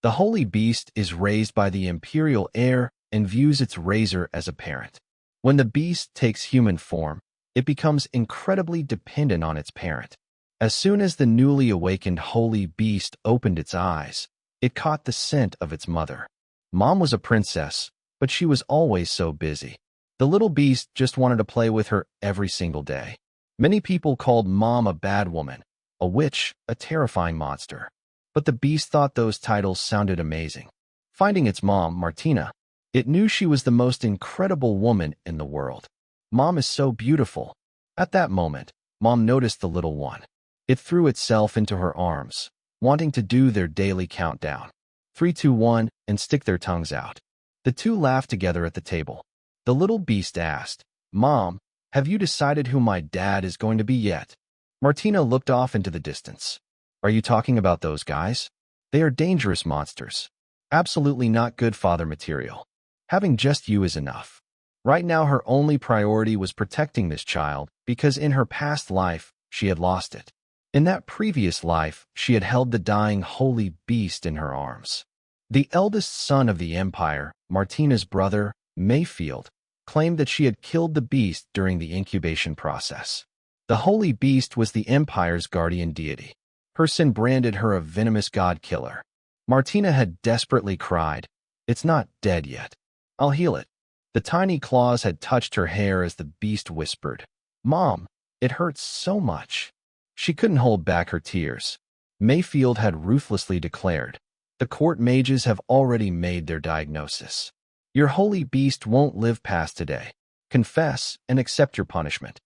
The holy beast is raised by the imperial heir and views its raiser as a parent. When the beast takes human form, it becomes incredibly dependent on its parent. As soon as the newly awakened holy beast opened its eyes, it caught the scent of its mother. Mom was a princess, but she was always so busy. The little beast just wanted to play with her every single day. Many people called Mom a bad woman, a witch, a terrifying monster. But the beast thought those titles sounded amazing. Finding its mom, Martina, it knew she was the most incredible woman in the world. Mom is so beautiful. At that moment, Mom noticed the little one. It threw itself into her arms, wanting to do their daily countdown. 3, 2, 1, and stick their tongues out. The two laughed together at the table. The little beast asked, "Mom, have you decided who my dad is going to be yet?" Martina looked off into the distance. "Are you talking about those guys? They are dangerous monsters. Absolutely not good father material. Having just you is enough." Right now her only priority was protecting this child because in her past life, she had lost it. In that previous life, she had held the dying holy beast in her arms. The eldest son of the empire, Martina's brother, Mayfield, claimed that she had killed the beast during the incubation process. The holy beast was the empire's guardian deity. Her sin branded her a venomous god-killer. Martina had desperately cried, "It's not dead yet. I'll heal it." The tiny claws had touched her hair as the beast whispered, "Mom, it hurts so much." She couldn't hold back her tears. Mayfield had ruthlessly declared, "The court mages have already made their diagnosis. Your holy beast won't live past today. Confess and accept your punishment."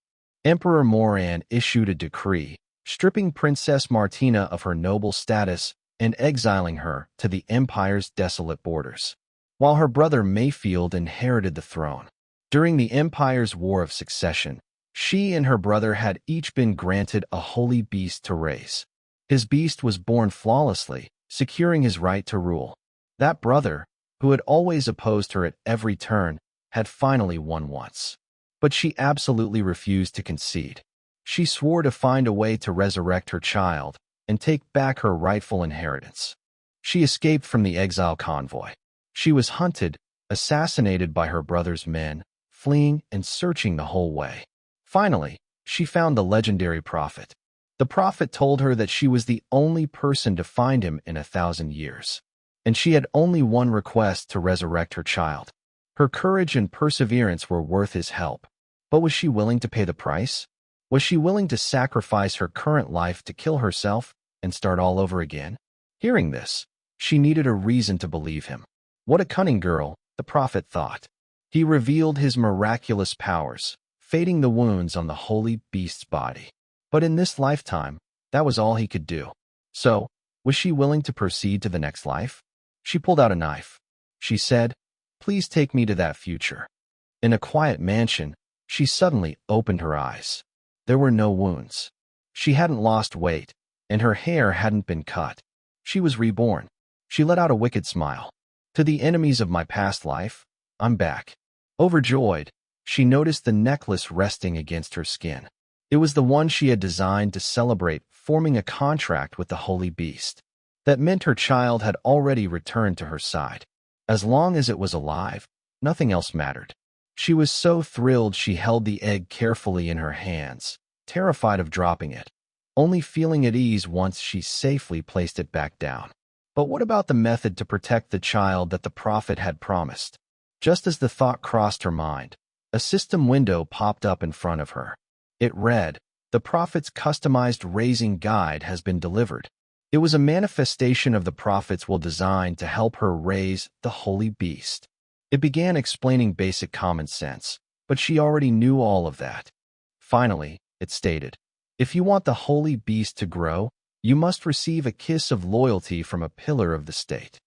Emperor Moran issued a decree, stripping Princess Martina of her noble status and exiling her to the empire's desolate borders, while her brother Mayfield inherited the throne. During the empire's War of Succession, she and her brother had each been granted a holy beast to raise. His beast was born flawlessly, securing his right to rule. That brother, who had always opposed her at every turn, had finally won once. But she absolutely refused to concede. She swore to find a way to resurrect her child and take back her rightful inheritance. She escaped from the exile convoy. She was hunted, assassinated by her brother's men, fleeing and searching the whole way. Finally, she found the legendary prophet. The prophet told her that she was the only person to find him in 1,000 years, and she had only one request to resurrect her child. Her courage and perseverance were worth his help. But was she willing to pay the price? Was she willing to sacrifice her current life to kill herself and start all over again? Hearing this, she needed a reason to believe him. What a cunning girl, the prophet thought. He revealed his miraculous powers, fading the wounds on the holy beast's body. But in this lifetime, that was all he could do. So, was she willing to proceed to the next life? She pulled out a knife. She said, "Please take me to that future." In a quiet mansion, she suddenly opened her eyes. There were no wounds. She hadn't lost weight, and her hair hadn't been cut. She was reborn. She let out a wicked smile. "To the enemies of my past life, I'm back." Overjoyed, she noticed the necklace resting against her skin. It was the one she had designed to celebrate forming a contract with the holy beast. That meant her child had already returned to her side. As long as it was alive, nothing else mattered. She was so thrilled she held the egg carefully in her hands, terrified of dropping it, only feeling at ease once she safely placed it back down. But what about the method to protect the child that the prophet had promised? Just as the thought crossed her mind, a system window popped up in front of her. It read, "The prophet's customized raising guide has been delivered." It was a manifestation of the prophet's will designed to help her raise the holy beast. It began explaining basic common sense, but she already knew all of that. Finally, it stated, "If you want the holy beast to grow, you must receive a kiss of loyalty from a pillar of the state.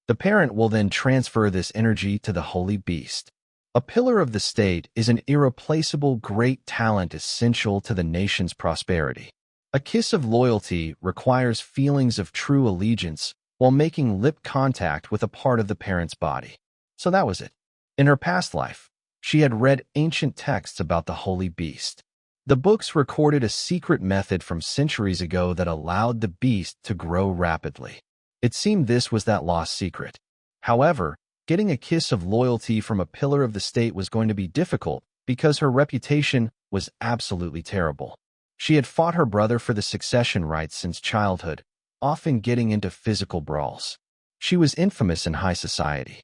The parent will then transfer this energy to the holy beast. A pillar of the state is an irreplaceable great talent essential to the nation's prosperity. A kiss of loyalty requires feelings of true allegiance while making lip contact with a part of the parent's body." So that was it. In her past life, she had read ancient texts about the holy beast. The books recorded a secret method from centuries ago that allowed the beast to grow rapidly. It seemed this was that lost secret. However, getting a kiss of loyalty from a pillar of the state was going to be difficult because her reputation was absolutely terrible. She had fought her brother for the succession rights since childhood, often getting into physical brawls. She was infamous in high society.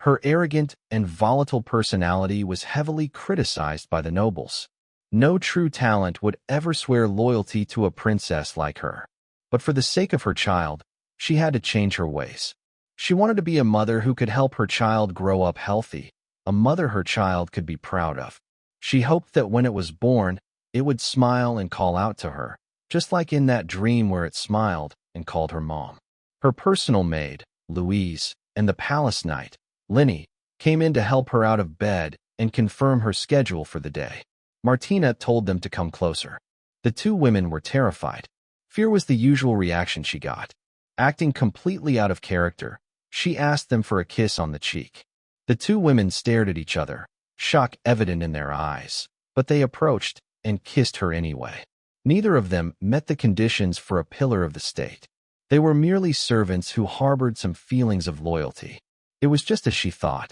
Her arrogant and volatile personality was heavily criticized by the nobles. No true talent would ever swear loyalty to a princess like her. But for the sake of her child, she had to change her ways. She wanted to be a mother who could help her child grow up healthy, a mother her child could be proud of. She hoped that when it was born, it would smile and call out to her, just like in that dream where it smiled and called her mom. Her personal maid, Louise, and the palace knight, Linny, came in to help her out of bed and confirm her schedule for the day. Martina told them to come closer. The two women were terrified. Fear was the usual reaction she got. Acting completely out of character, she asked them for a kiss on the cheek. The two women stared at each other, shock evident in their eyes, but they approached and kissed her anyway. Neither of them met the conditions for a pillar of the state. They were merely servants who harbored some feelings of loyalty. It was just as she thought.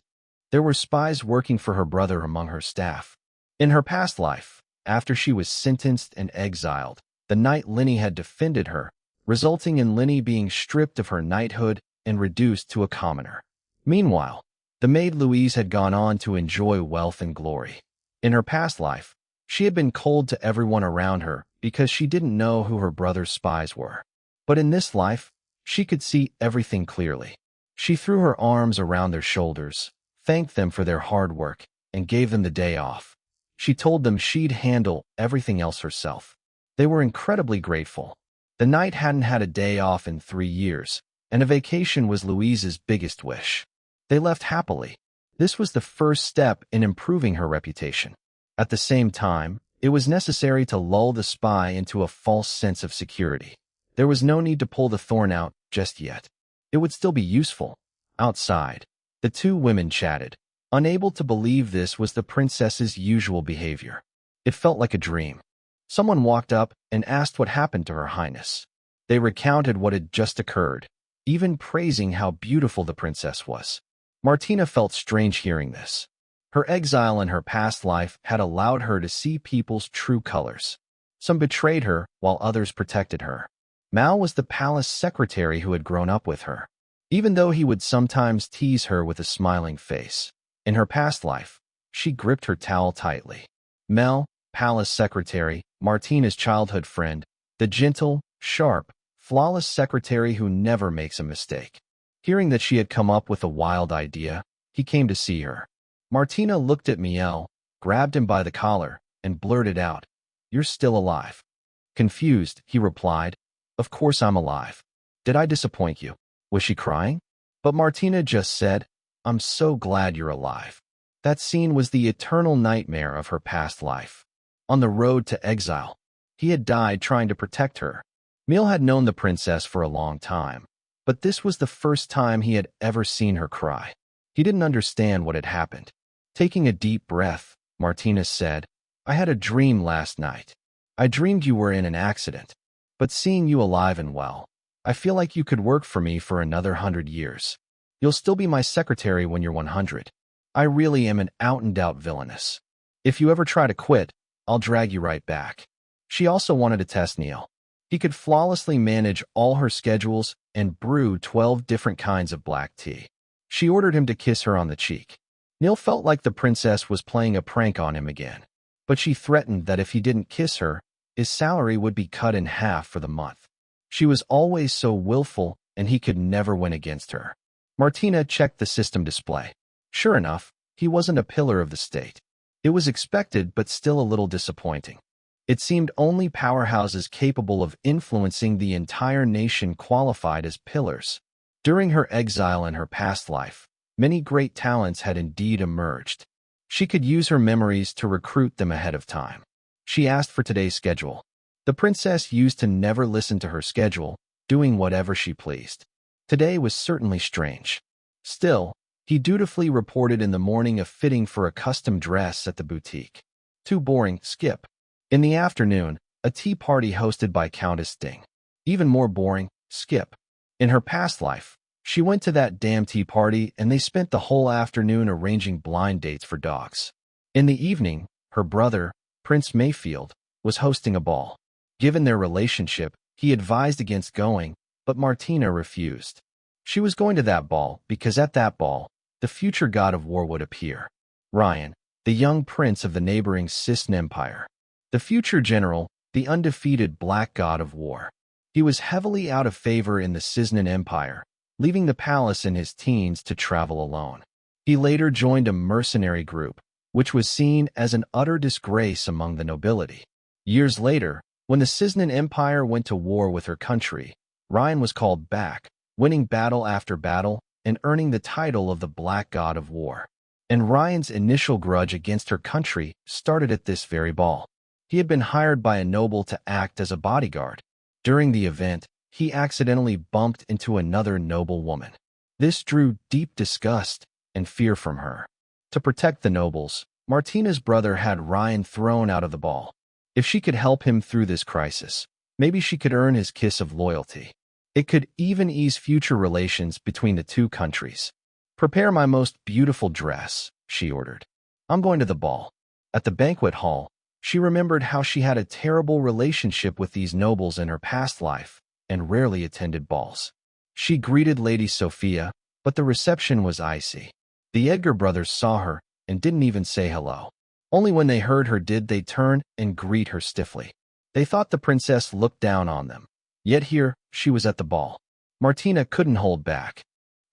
There were spies working for her brother among her staff. In her past life, after she was sentenced and exiled, the knight Linny had defended her, resulting in Linny being stripped of her knighthood and reduced to a commoner. Meanwhile, the maid Louise had gone on to enjoy wealth and glory. In her past life, she had been cold to everyone around her because she didn't know who her brother's spies were. But in this life, she could see everything clearly. She threw her arms around their shoulders, thanked them for their hard work, and gave them the day off. She told them she'd handle everything else herself. They were incredibly grateful. The knight hadn't had a day off in 3 years, and a vacation was Louise's biggest wish. They left happily. This was the first step in improving her reputation. At the same time, it was necessary to lull the spy into a false sense of security. There was no need to pull the thorn out just yet. It would still be useful. Outside, the two women chatted, unable to believe this was the princess's usual behavior. It felt like a dream. Someone walked up and asked what happened to Her Highness. They recounted what had just occurred, even praising how beautiful the princess was. Martina felt strange hearing this. Her exile in her past life had allowed her to see people's true colors. Some betrayed her, while others protected her. Mal was the palace secretary who had grown up with her, even though he would sometimes tease her with a smiling face. In her past life, she gripped her towel tightly. Mel, palace secretary, Martina's childhood friend, the gentle, sharp, flawless secretary who never makes a mistake. Hearing that she had come up with a wild idea, he came to see her. Martina looked at Miel, grabbed him by the collar, and blurted out, "You're still alive." Confused, he replied, "Of course I'm alive. Did I disappoint you?" Was she crying? But Martina just said, "I'm so glad you're alive." That scene was the eternal nightmare of her past life. On the road to exile, he had died trying to protect her. Miel had known the princess for a long time, but this was the first time he had ever seen her cry. He didn't understand what had happened. Taking a deep breath, Martina said, "I had a dream last night. I dreamed you were in an accident, but seeing you alive and well, I feel like you could work for me for another 100 years. You'll still be my secretary when you're 100. I really am an out-and-out villainess. If you ever try to quit, I'll drag you right back." She also wanted to test Neil. He could flawlessly manage all her schedules and brew 12 different kinds of black tea. She ordered him to kiss her on the cheek. Neil felt like the princess was playing a prank on him again, but she threatened that if he didn't kiss her, his salary would be cut in half for the month. She was always so willful, and he could never win against her. Martina checked the system display. Sure enough, he wasn't a pillar of the state. It was expected, but still a little disappointing. It seemed only powerhouses capable of influencing the entire nation qualified as pillars. During her exile in her past life, many great talents had indeed emerged. She could use her memories to recruit them ahead of time. She asked for today's schedule. The princess used to never listen to her schedule, doing whatever she pleased. Today was certainly strange. Still, he dutifully reported in the morning a fitting for a custom dress at the boutique. Too boring, skip. In the afternoon, a tea party hosted by Countess Ding. Even more boring, skip. In her past life, she went to that damn tea party and they spent the whole afternoon arranging blind dates for dogs. In the evening, her brother, Prince Mayfield, was hosting a ball. Given their relationship, he advised against going, but Martina refused. She was going to that ball because at that ball, the future god of war would appear. Ryan, the young prince of the neighboring Cisne Empire. The future general, the undefeated black god of war. He was heavily out of favor in the Cisne Empire, leaving the palace in his teens to travel alone. He later joined a mercenary group, which was seen as an utter disgrace among the nobility. Years later, when the Cisne Empire went to war with her country, Ryan was called back, winning battle after battle and earning the title of the Black God of War. And Ryan's initial grudge against her country started at this very ball. He had been hired by a noble to act as a bodyguard. During the event, he accidentally bumped into another noble woman. This drew deep disgust and fear from her. To protect the nobles, Martina's brother had Ryan thrown out of the ball. If she could help him through this crisis, maybe she could earn his kiss of loyalty. It could even ease future relations between the two countries. "Prepare my most beautiful dress," she ordered. "I'm going to the ball." At the banquet hall, she remembered how she had a terrible relationship with these nobles in her past life and rarely attended balls. She greeted Lady Sophia, but the reception was icy. The Edgar brothers saw her and didn't even say hello. Only when they heard her did they turn and greet her stiffly. They thought the princess looked down on them. Yet here, she was at the ball. Martina couldn't hold back.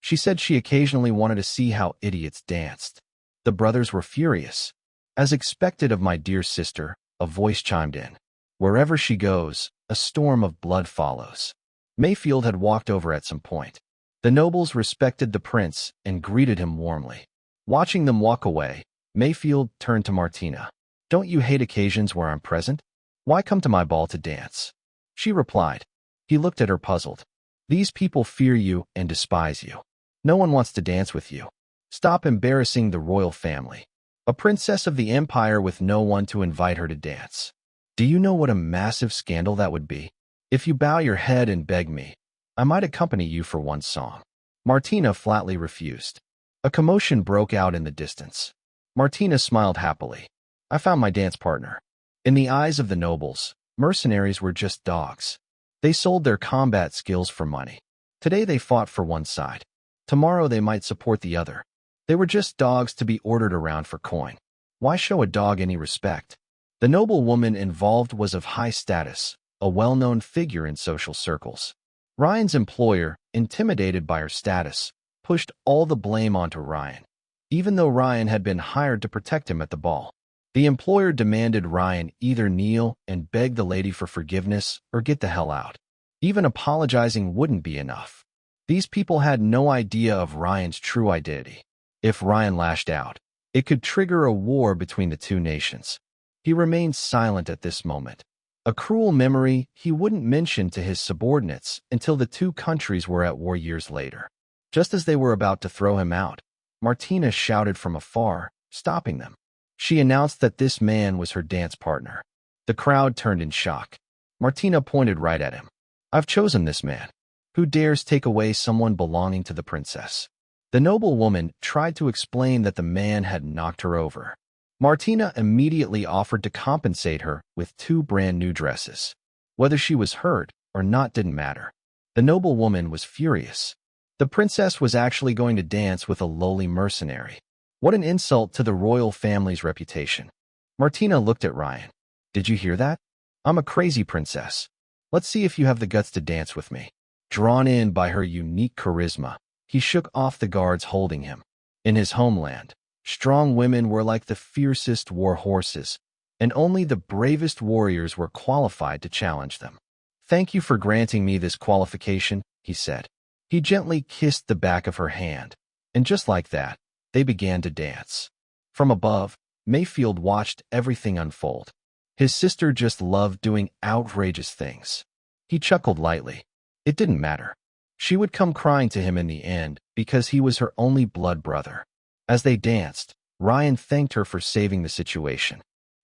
She said she occasionally wanted to see how idiots danced. The brothers were furious. "As expected of my dear sister," a voice chimed in. "Wherever she goes, a storm of blood follows." Mayfield had walked over at some point. The nobles respected the prince and greeted him warmly. Watching them walk away, Mayfield turned to Martina. "Don't you hate occasions where I'm present? Why come to my ball to dance?" She replied. He looked at her puzzled. "These people fear you and despise you. No one wants to dance with you. Stop embarrassing the royal family. A princess of the empire with no one to invite her to dance. Do you know what a massive scandal that would be? If you bow your head and beg me, I might accompany you for one song." Martina flatly refused. A commotion broke out in the distance. Martina smiled happily. "I found my dance partner." In the eyes of the nobles, mercenaries were just dogs. They sold their combat skills for money. Today they fought for one side. Tomorrow they might support the other. They were just dogs to be ordered around for coin. Why show a dog any respect? The noble woman involved was of high status, a well-known figure in social circles. Ryan's employer, intimidated by her status, pushed all the blame onto Ryan. Even though Ryan had been hired to protect him at the ball, the employer demanded Ryan either kneel and beg the lady for forgiveness or get the hell out. Even apologizing wouldn't be enough. These people had no idea of Ryan's true identity. If Ryan lashed out, it could trigger a war between the two nations. He remained silent at this moment. A cruel memory he wouldn't mention to his subordinates until the two countries were at war years later. Just as they were about to throw him out, Martina shouted from afar, stopping them. She announced that this man was her dance partner. The crowd turned in shock. Martina pointed right at him. "I've chosen this man. Who dares take away someone belonging to the princess?" The noble woman tried to explain that the man had knocked her over. Martina immediately offered to compensate her with 2 brand new dresses. Whether she was hurt or not didn't matter. The noble woman was furious. The princess was actually going to dance with a lowly mercenary. What an insult to the royal family's reputation. Martina looked at Ryan. "Did you hear that? I'm a crazy princess. Let's see if you have the guts to dance with me." Drawn in by her unique charisma, he shook off the guards holding him. In his homeland, strong women were like the fiercest war horses, and only the bravest warriors were qualified to challenge them. "Thank you for granting me this qualification," he said. He gently kissed the back of her hand, and just like that, they began to dance. From above, Mayfield watched everything unfold. His sister just loved doing outrageous things. He chuckled lightly. It didn't matter. She would come crying to him in the end because he was her only blood brother. As they danced, Ryan thanked her for saving the situation.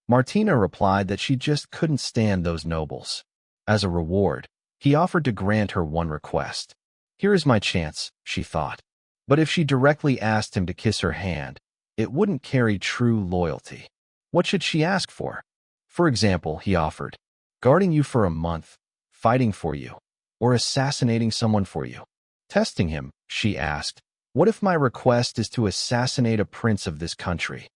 Martina replied that she just couldn't stand those nobles. As a reward, he offered to grant her one request. Here is my chance, she thought. But if she directly asked him to kiss her hand, it wouldn't carry true loyalty. What should she ask for? For example, he offered, guarding you for a month, fighting for you, or assassinating someone for you. Testing him, she asked, what if my request is to assassinate a prince of this country?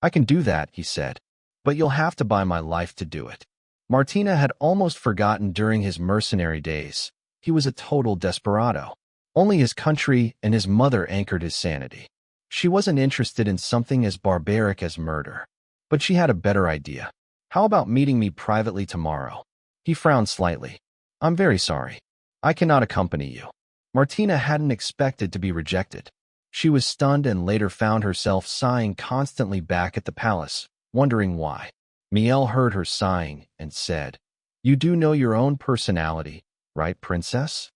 I can do that, he said, but you'll have to buy my life to do it. Martina had almost forgotten during his mercenary days. He was a total desperado. Only his country and his mother anchored his sanity. She wasn't interested in something as barbaric as murder. But she had a better idea. How about meeting me privately tomorrow? He frowned slightly. I'm very sorry. I cannot accompany you. Martina hadn't expected to be rejected. She was stunned and later found herself sighing constantly back at the palace, wondering why. Miel heard her sighing and said, You do know your own personality, right, princess?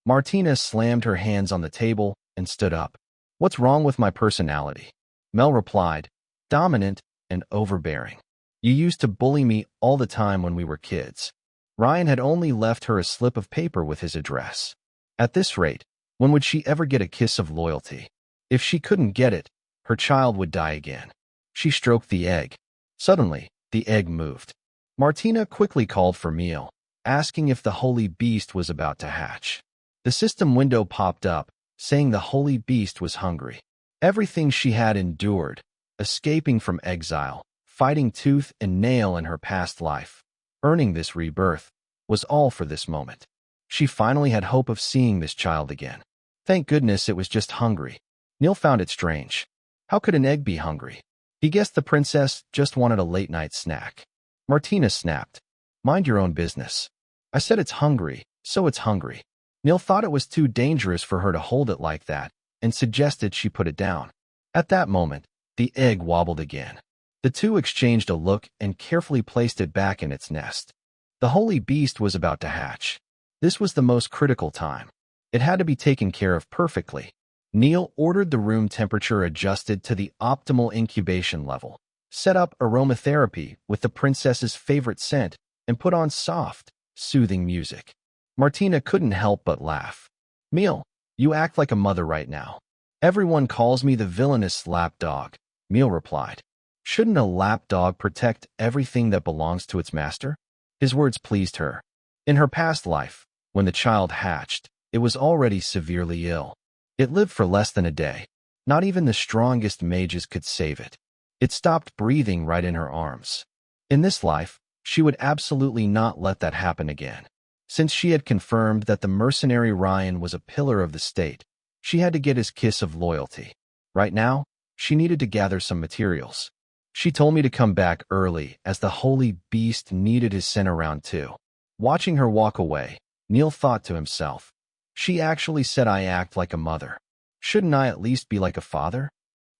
Martina slammed her hands on the table and stood up. What's wrong with my personality? Mel replied, dominant and overbearing. You used to bully me all the time when we were kids. Ryan had only left her a slip of paper with his address. At this rate, when would she ever get a kiss of loyalty? If she couldn't get it, her child would die again. She stroked the egg. Suddenly, the egg moved. Martina quickly called for meal, asking if the holy beast was about to hatch. The system window popped up, saying the holy beast was hungry. Everything she had endured, escaping from exile, fighting tooth and nail in her past life, earning this rebirth, was all for this moment. She finally had hope of seeing this child again. Thank goodness it was just hungry. Neil found it strange. How could an egg be hungry? He guessed the princess just wanted a late-night snack. Martina snapped. Mind your own business. I said it's hungry, so it's hungry. Neil thought it was too dangerous for her to hold it like that and suggested she put it down. At that moment, the egg wobbled again. The two exchanged a look and carefully placed it back in its nest. The holy beast was about to hatch. This was the most critical time. It had to be taken care of perfectly. Neil ordered the room temperature adjusted to the optimal incubation level, set up aromatherapy with the princess's favorite scent, and put on soft, soothing music. Martina couldn't help but laugh. Neil, you act like a mother right now. Everyone calls me the villainous lapdog, Neil replied. Shouldn't a lapdog protect everything that belongs to its master? His words pleased her. In her past life, when the child hatched, it was already severely ill. It lived for less than a day. Not even the strongest mages could save it. It stopped breathing right in her arms. In this life, she would absolutely not let that happen again. Since she had confirmed that the mercenary Ryan was a pillar of the state, she had to get his kiss of loyalty. Right now, she needed to gather some materials. She told me to come back early as the holy beast needed his scent around too. Watching her walk away, Neil thought to himself, she actually said I act like a mother. Shouldn't I at least be like a father?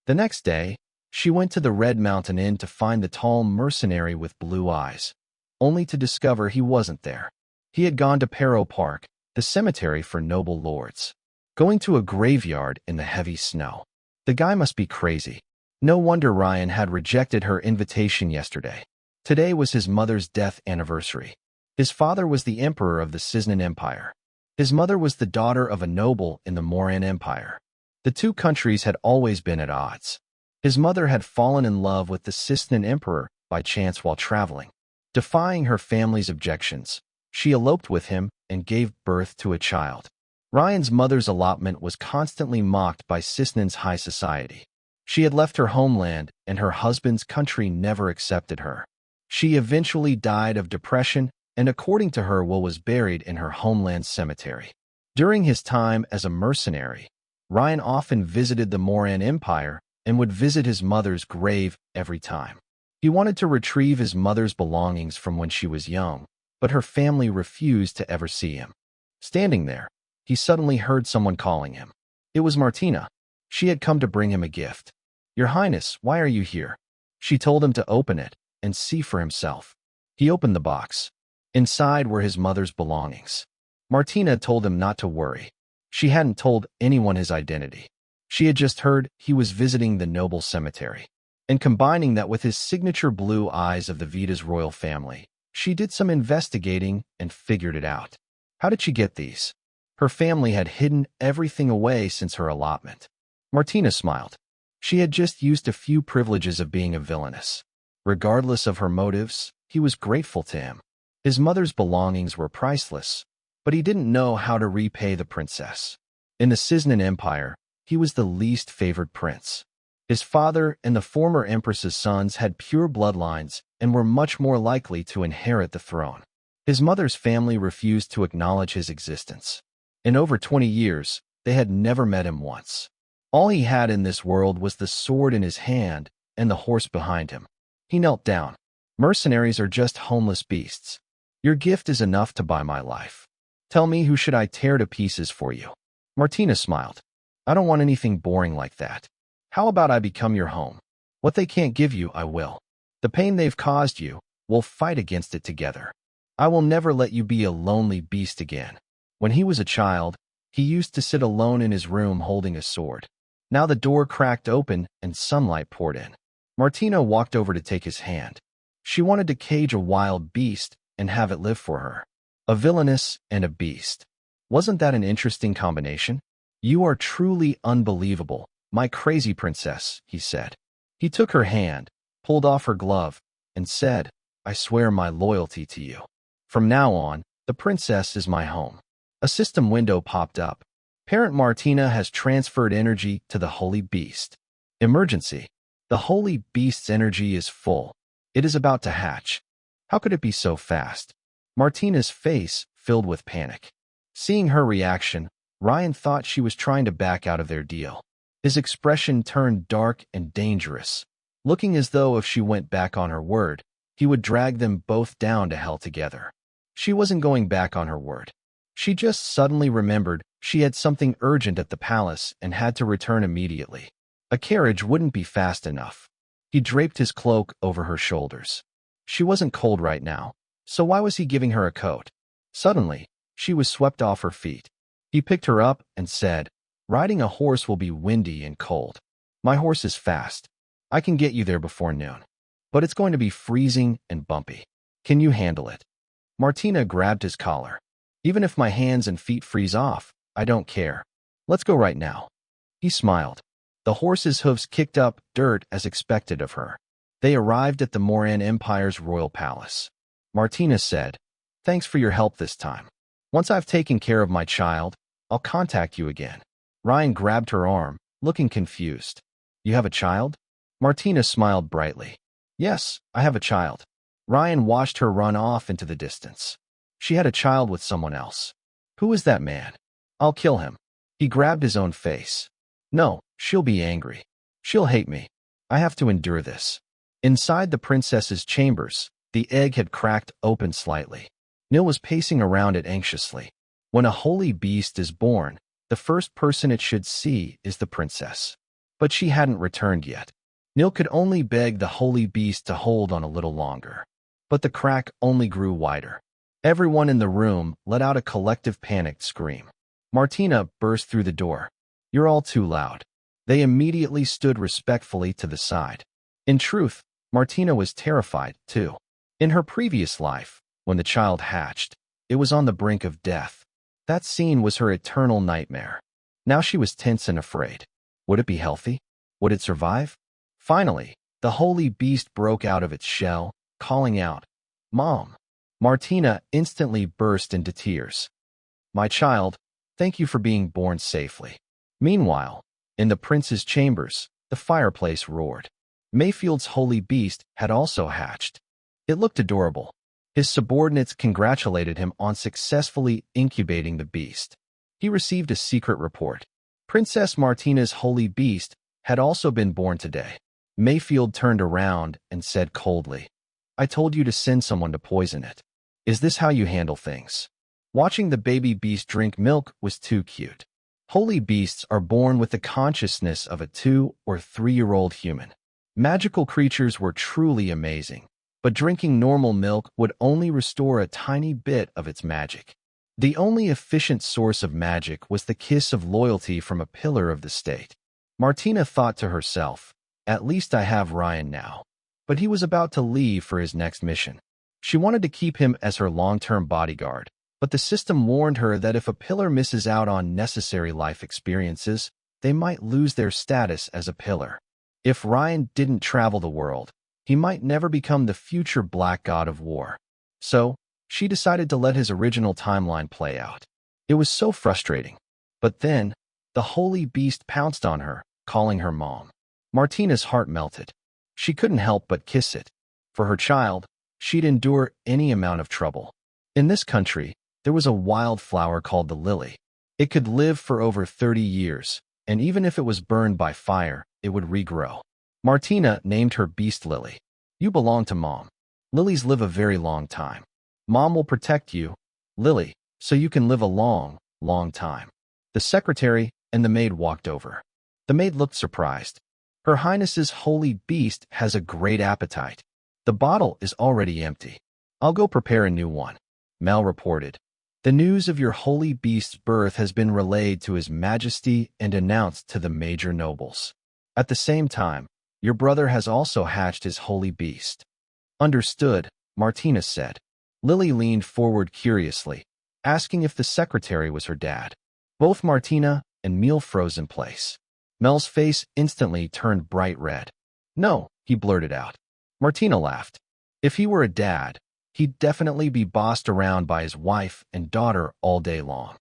The next day, she went to the Red Mountain Inn to find the tall mercenary with blue eyes, only to discover he wasn't there. He had gone to Perro Park, the cemetery for noble lords, going to a graveyard in the heavy snow. The guy must be crazy. No wonder Ryan had rejected her invitation yesterday. Today was his mother's death anniversary. His father was the emperor of the Cisnan Empire. His mother was the daughter of a noble in the Moran Empire. The two countries had always been at odds. His mother had fallen in love with the Cisnan Emperor by chance while traveling. Defying her family's objections, she eloped with him and gave birth to a child. Ryan's mother's allotment was constantly mocked by Cisnan's high society. She had left her homeland, and her husband's country never accepted her. She eventually died of depression, and according to her will was buried in her homeland cemetery. During his time as a mercenary, Ryan often visited the Moran Empire and would visit his mother's grave every time. He wanted to retrieve his mother's belongings from when she was young, but her family refused to ever see him. Standing there, he suddenly heard someone calling him. It was Martina. She had come to bring him a gift. Your Highness, why are you here? She told him to open it and see for himself. He opened the box. Inside were his mother's belongings. Martina told him not to worry. She hadn't told anyone his identity. She had just heard he was visiting the noble cemetery. And combining that with his signature blue eyes of the Vita's royal family, she did some investigating and figured it out. How did she get these? Her family had hidden everything away since her allotment. Martina smiled. She had just used a few privileges of being a villainess. Regardless of her motives, he was grateful to him. His mother's belongings were priceless, but he didn't know how to repay the princess. In the Cisnan Empire, he was the least favored prince. His father and the former empress's sons had pure bloodlines and were much more likely to inherit the throne. His mother's family refused to acknowledge his existence. In over 20 years, they had never met him once. All he had in this world was the sword in his hand and the horse behind him. He knelt down. Mercenaries are just homeless beasts. Your gift is enough to buy my life. Tell me, who should I tear to pieces for you? Martina smiled. I don't want anything boring like that. How about I become your home? What they can't give you, I will. The pain they've caused you, we'll fight against it together. I will never let you be a lonely beast again. When he was a child, he used to sit alone in his room holding a sword. Now the door cracked open and sunlight poured in. Martina walked over to take his hand. She wanted to cage a wild beast and have it live for her. A villainess and a beast. Wasn't that an interesting combination? You are truly unbelievable, my crazy princess, he said. He took her hand, pulled off her glove, and said, I swear my loyalty to you. From now on, the princess is my home. A system window popped up. Parent Martina has transferred energy to the holy beast. Emergency. The holy beast's energy is full. It is about to hatch. How could it be so fast? Martina's face filled with panic. Seeing her reaction, Ryan thought she was trying to back out of their deal. His expression turned dark and dangerous, looking as though if she went back on her word, he would drag them both down to hell together. She wasn't going back on her word. She just suddenly remembered she had something urgent at the palace and had to return immediately. A carriage wouldn't be fast enough. He draped his cloak over her shoulders. She wasn't cold right now, so why was he giving her a coat? Suddenly, she was swept off her feet. He picked her up and said, Riding a horse will be windy and cold. My horse is fast. I can get you there before noon. But it's going to be freezing and bumpy. Can you handle it? Martina grabbed his collar. Even if my hands and feet freeze off, I don't care. Let's go right now. He smiled. The horse's hooves kicked up dirt as expected of her. They arrived at the Moran Empire's royal palace. Martina said, Thanks for your help this time. Once I've taken care of my child, I'll contact you again. Ryan grabbed her arm, looking confused. You have a child? Martina smiled brightly. Yes, I have a child. Ryan watched her run off into the distance. She had a child with someone else. Who is that man? I'll kill him. He grabbed his own face. No, she'll be angry. She'll hate me. I have to endure this. Inside the princess's chambers, the egg had cracked open slightly. Nil was pacing around it anxiously. When a holy beast is born, the first person it should see is the princess. But she hadn't returned yet. Nil could only beg the holy beast to hold on a little longer. But the crack only grew wider. Everyone in the room let out a collective panicked scream. Martina burst through the door. You're all too loud. They immediately stood respectfully to the side. In truth, Martina was terrified, too. In her previous life, when the child hatched, it was on the brink of death. That scene was her eternal nightmare. Now she was tense and afraid. Would it be healthy? Would it survive? Finally, the holy beast broke out of its shell, calling out, Mom! Martina instantly burst into tears. My child, thank you for being born safely. Meanwhile, in the prince's chambers, the fireplace roared. Mayfield's holy beast had also hatched. It looked adorable. His subordinates congratulated him on successfully incubating the beast. He received a secret report. Princess Martina's holy beast had also been born today. Mayfield turned around and said coldly, I told you to send someone to poison it. Is this how you handle things? Watching the baby beast drink milk was too cute. Holy beasts are born with the consciousness of a 2- or 3-year-old human. Magical creatures were truly amazing, but drinking normal milk would only restore a tiny bit of its magic. The only efficient source of magic was the kiss of loyalty from a pillar of the state. Martina thought to herself, at least I have Ryan now. But he was about to leave for his next mission. She wanted to keep him as her long-term bodyguard, But the system warned her that if a pillar misses out on necessary life experiences, they might lose their status as a pillar. If Ryan didn't travel the world, he might never become the future Black God of War. So, she decided to let his original timeline play out. It was so frustrating. But then, the holy beast pounced on her, calling her mom. Martina's heart melted. She couldn't help but kiss it. For her child, she'd endure any amount of trouble. In this country, there was a wildflower called the lily. It could live for over 30 years, and even if it was burned by fire, it would regrow. Martina named her beast Lily. You belong to Mom. Lilies live a very long time. Mom will protect you, Lily, so you can live a long, long time. The secretary and the maid walked over. The maid looked surprised. Her Highness's holy beast has a great appetite. The bottle is already empty. I'll go prepare a new one. Mel reported. The news of your holy beast's birth has been relayed to His Majesty and announced to the major nobles. At the same time, your brother has also hatched his holy beast. Understood, Martina said. Lily leaned forward curiously, asking if the secretary was her dad. Both Martina and Mel froze in place. Mel's face instantly turned bright red. No, he blurted out. Martina laughed. If he were a dad, he'd definitely be bossed around by his wife and daughter all day long.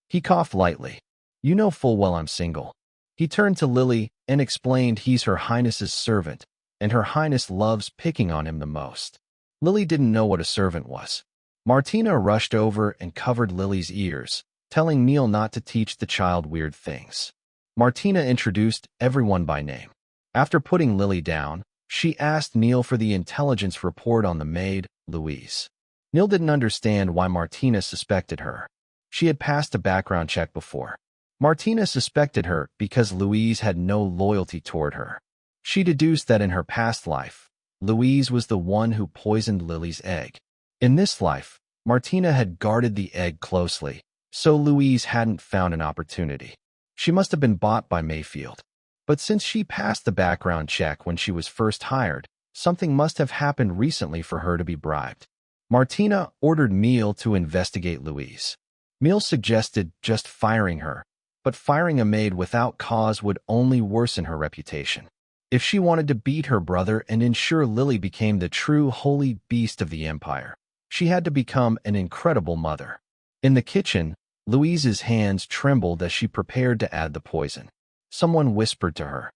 He coughed lightly. You know full well I'm single. He turned to Lily and explained he's Her Highness's servant, and Her Highness loves picking on him the most. Lily didn't know what a servant was. Martina rushed over and covered Lily's ears, telling Neil not to teach the child weird things. Martina introduced everyone by name. After putting Lily down, she asked Neil for the intelligence report on the maid, Louise. Neil didn't understand why Martina suspected her. She had passed a background check before. Martina suspected her because Louise had no loyalty toward her. She deduced that in her past life, Louise was the one who poisoned Lily's egg. In this life, Martina had guarded the egg closely, so Louise hadn't found an opportunity. She must have been bought by Mayfield. But since she passed the background check when she was first hired, something must have happened recently for her to be bribed. Martina ordered Neil to investigate Louise. Neil suggested just firing her, but firing a maid without cause would only worsen her reputation. If she wanted to beat her brother and ensure Lily became the true holy beast of the empire, she had to become an incredible mother. In the kitchen, Louise's hands trembled as she prepared to add the poison. Someone whispered to her,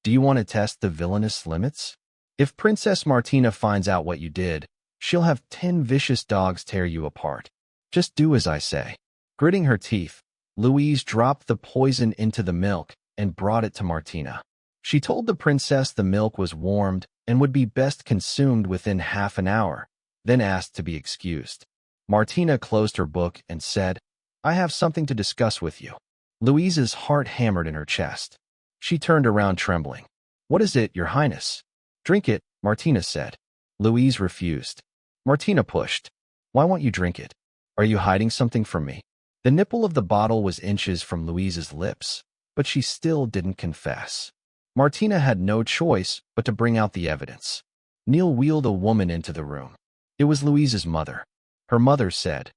"Do you want to test the villainous limits? If Princess Martina finds out what you did, she'll have 10 vicious dogs tear you apart. Just do as I say." Gritting her teeth, Louise dropped the poison into the milk and brought it to Martina. She told the princess the milk was warmed and would be best consumed within half an hour, then asked to be excused. Martina closed her book and said, "I have something to discuss with you." Louise's heart hammered in her chest. She turned around trembling. "What is it, Your Highness?" "Drink it," Martina said. Louise refused. Martina pushed. "Why won't you drink it? Are you hiding something from me?" The nipple of the bottle was inches from Louise's lips, but she still didn't confess. Martina had no choice but to bring out the evidence. Neil wheeled a woman into the room. It was Louise's mother. Her mother said,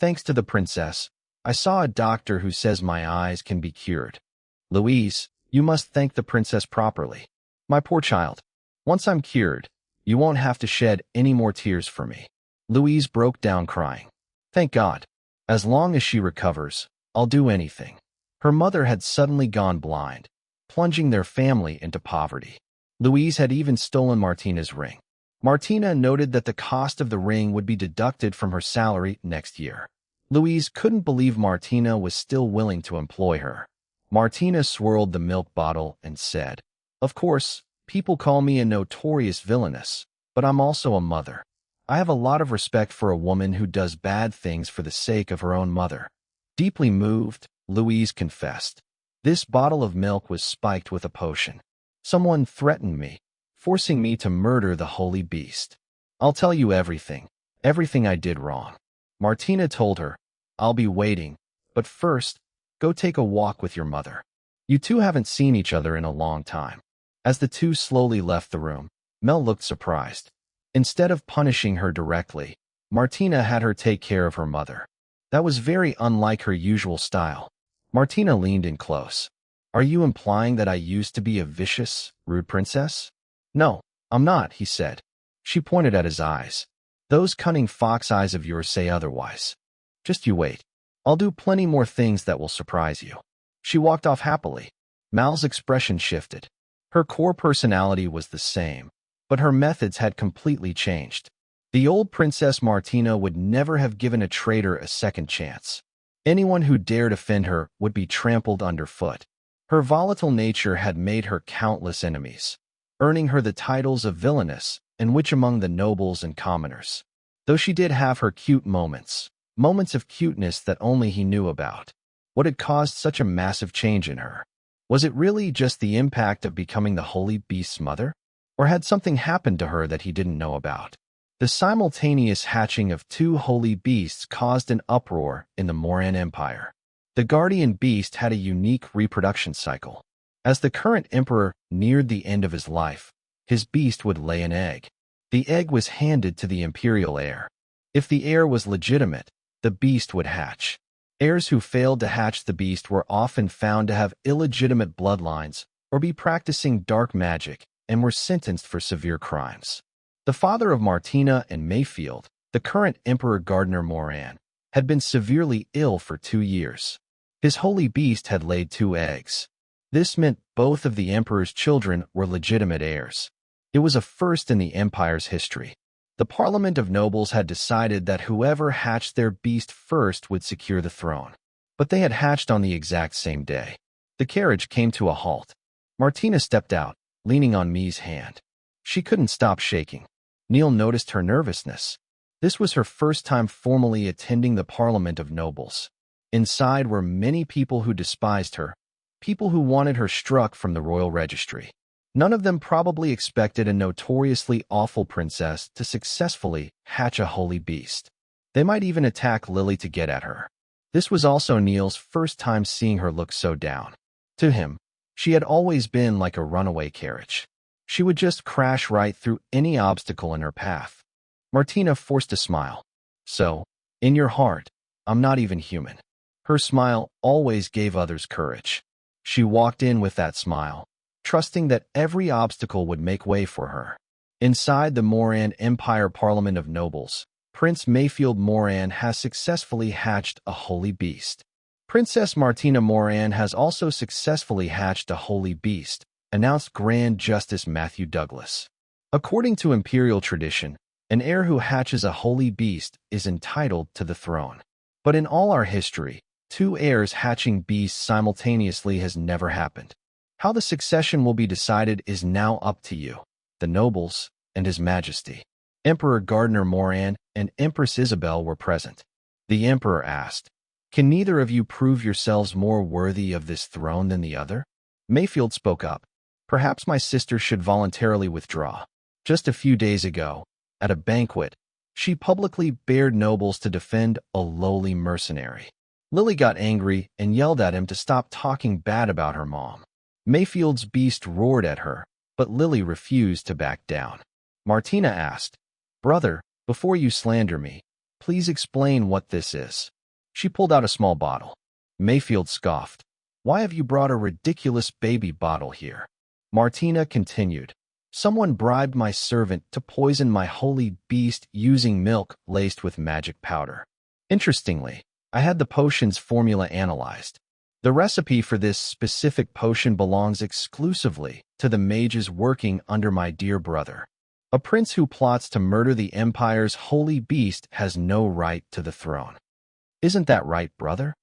"Thanks to the princess, I saw a doctor who says my eyes can be cured. Louise, you must thank the princess properly. My poor child, once I'm cured, you won't have to shed any more tears for me." Louise broke down crying. "Thank God. As long as she recovers, I'll do anything." Her mother had suddenly gone blind, plunging their family into poverty. Louise had even stolen Martina's ring. Martina noted that the cost of the ring would be deducted from her salary next year. Louise couldn't believe Martina was still willing to employ her. Martina swirled the milk bottle and said, "Of course, people call me a notorious villainess, but I'm also a mother. I have a lot of respect for a woman who does bad things for the sake of her own mother." Deeply moved, Louise confessed, "This bottle of milk was spiked with a potion. Someone threatened me, forcing me to murder the holy beast. I'll tell you everything I did wrong." Martina told her, "I'll be waiting, but first, go take a walk with your mother. You two haven't seen each other in a long time." As the two slowly left the room, Mel looked surprised. Instead of punishing her directly, Martina had her take care of her mother. That was very unlike her usual style. Martina leaned in close. Are you implying that I used to be a vicious, rude princess? No, I'm not, he said. She pointed at his eyes. Those cunning fox eyes of yours say otherwise. Just you wait. I'll do plenty more things that will surprise you. She walked off happily. Mal's expression shifted. Her core personality was the same, but her methods had completely changed. The old Princess Martina would never have given a traitor a second chance. Anyone who dared offend her would be trampled underfoot. Her volatile nature had made her countless enemies, earning her the titles of villainess and witch among the nobles and commoners. Though she did have her cute moments, moments of cuteness that only he knew about. What had caused such a massive change in her? Was it really just the impact of becoming the holy beast's mother? Or had something happened to her that he didn't know about? The simultaneous hatching of two holy beasts caused an uproar in the Moran Empire. The guardian beast had a unique reproduction cycle. As the current emperor neared the end of his life, his beast would lay an egg. The egg was handed to the imperial heir. If the heir was legitimate, the beast would hatch. Heirs who failed to hatch the beast were often found to have illegitimate bloodlines or be practicing dark magic and were sentenced for severe crimes. The father of Martina and Mayfield, the current Emperor Gardner Moran, had been severely ill for 2 years. His holy beast had laid 2 eggs. This meant both of the emperor's children were legitimate heirs. It was a first in the empire's history. The Parliament of Nobles had decided that whoever hatched their beast first would secure the throne. But they had hatched on the exact same day. The carriage came to a halt. Martina stepped out, leaning on Mee's hand. She couldn't stop shaking. Neil noticed her nervousness. This was her first time formally attending the Parliament of Nobles. Inside were many people who despised her, people who wanted her struck from the royal registry. None of them probably expected a notoriously awful princess to successfully hatch a holy beast. They might even attack Lily to get at her. This was also Neil's first time seeing her look so down. To him, she had always been like a runaway carriage. She would just crash right through any obstacle in her path. Martina forced a smile. So, in your heart, I'm not even human. Her smile always gave others courage. She walked in with that smile, trusting that every obstacle would make way for her. Inside the Moran Empire Parliament of Nobles, Prince Mayfield Moran has successfully hatched a holy beast. Princess Martina Moran has also successfully hatched a holy beast, announced Grand Justice Matthew Douglas. According to imperial tradition, an heir who hatches a holy beast is entitled to the throne. But in all our history, 2 heirs hatching beasts simultaneously has never happened. How the succession will be decided is now up to you, the nobles, and His Majesty. Emperor Gardner Moran and Empress Isabel were present. The emperor asked, "Can neither of you prove yourselves more worthy of this throne than the other?" Mayfield spoke up. "Perhaps my sister should voluntarily withdraw. Just a few days ago, at a banquet, she publicly bared nobles to defend a lowly mercenary. Lily got angry and yelled at him to stop talking bad about her mom. Mayfield's beast roared at her, but Lily refused to back down. Martina asked, "Brother, before you slander me, please explain what this is." She pulled out a small bottle. Mayfield scoffed. "Why have you brought a ridiculous baby bottle here?" Martina continued, "Someone bribed my servant to poison my holy beast using milk laced with magic powder. Interestingly, I had the potion's formula analyzed. The recipe for this specific potion belongs exclusively to the mages working under my dear brother. A prince who plots to murder the Empire's holy beast has no right to the throne. Isn't that right, brother?"